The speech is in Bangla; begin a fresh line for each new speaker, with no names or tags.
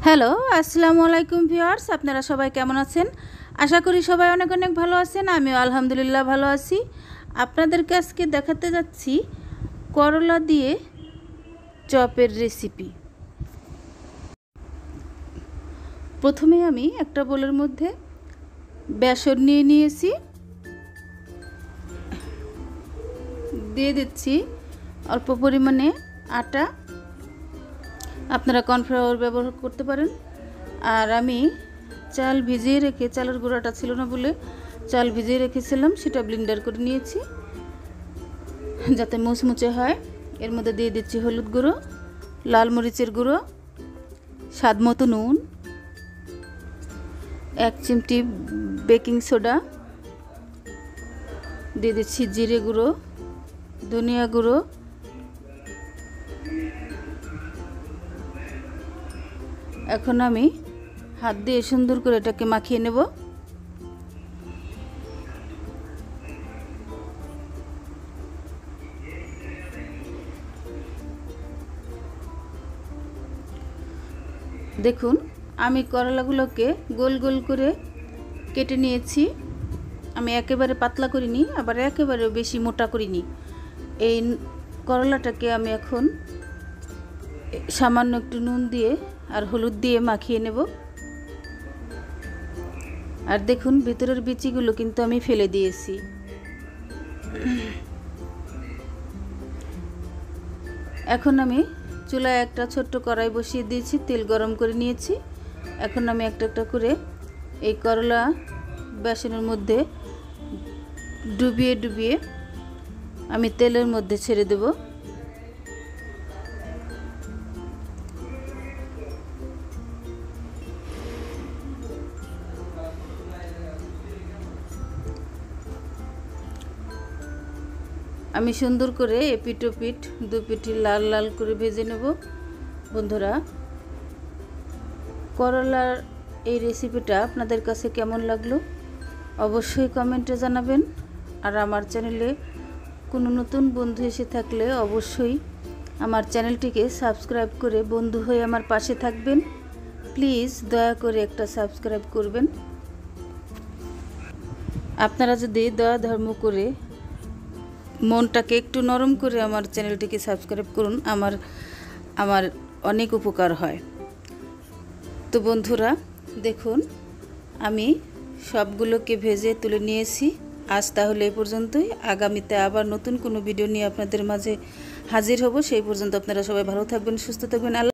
হ্যালো, আসসালামু আলাইকুম ভিউয়ার্স। আপনারা সবাই কেমন আছেন? আশা করি সবাই অনেক অনেক ভালো আছেন। আমিও আলহামদুলিল্লাহ ভালো আছি। আপনাদেরকে আজকে দেখাতে যাচ্ছি করলা দিয়ে চপের রেসিপি। প্রথমে আমি একটা বোলের মধ্যে বেসন নিয়ে নিয়েছি, দিয়ে দিচ্ছি অল্প পরিমাণে আটা। আপনারা কর্নফ্লাওয়ার ব্যবহার করতে পারেন। আর আমি চাল ভিজিয়ে রেখে, চালের গুঁড়াটা ছিল না বলে চাল ভিজিয়ে রেখেছিলাম, সেটা ব্লেন্ডার করে নিয়েছি যাতে মুচমুচে হয়। এর মধ্যে দিয়ে দিচ্ছি হলুদ গুঁড়ো, লাল মরিচের গুঁড়ো, স্বাদ মতো নুন, 1 চিমটি বেকিং সোডা, দিয়ে দিচ্ছি জিরে গুঁড়ো, ধনিয়া গুঁড়ো, এখন আমি হাত দিয়ে সুন্দর করে এটাকে মাখিয়ে নেব। দেখুন, আমি করলাগুলোকে গোল গোল করে কেটে নিয়েছি। আমি একেবারে পাতলা করিনি, আবার একেবারে বেশি মোটা করিনি। এই করলাটাকে আমি এখন সামান্য একটু নুন দিয়ে আর হলুদ দিয়ে মাখিয়ে নেব। আর দেখুন, ভিতরের বিচিগুলো কিন্তু আমি ফেলে দিয়েছি। এখন আমি চুলায় একটা ছোট্ট কড়াই বসিয়ে দিয়েছি, তেল গরম করে নিয়েছি। এখন আমি একটা একটা করে এই করলা বেসনের মধ্যে ডুবিয়ে ডুবিয়ে আমি তেলের মধ্যে ছেড়ে দেব। আমি সুন্দর করে এপিট ওপিট দু পিঠি লাল লাল করে ভেজে নেব। বন্ধুরা, করলার এই রেসিপিটা আপনাদের কাছে কেমন লাগলো অবশ্যই কমেন্টে জানাবেন। আর আমার চ্যানেলে কোনো নতুন বন্ধু এসে থাকলে অবশ্যই আমার চ্যানেলটিকে সাবস্ক্রাইব করে বন্ধু হয়ে আমার পাশে থাকবেন। প্লিজ দয়া করে একটা সাবস্ক্রাইব করবেন। আপনারা যদি দয়া ধর্ম করে মনটাকে একটু নরম করে আমার চ্যানেলটিকে সাবস্ক্রাইব করুন, আমার অনেক উপকার হয়। তো বন্ধুরা, দেখুন আমি সবগুলোকে ভেজে তুলে নিয়েছি। আজ তাহলে এই পর্যন্তই। আগামীতে আবার নতুন কোনো ভিডিও নিয়ে আপনাদের মাঝে হাজির হব। সেই পর্যন্ত আপনারা সবাই ভালো থাকবেন, সুস্থ থাকবেন।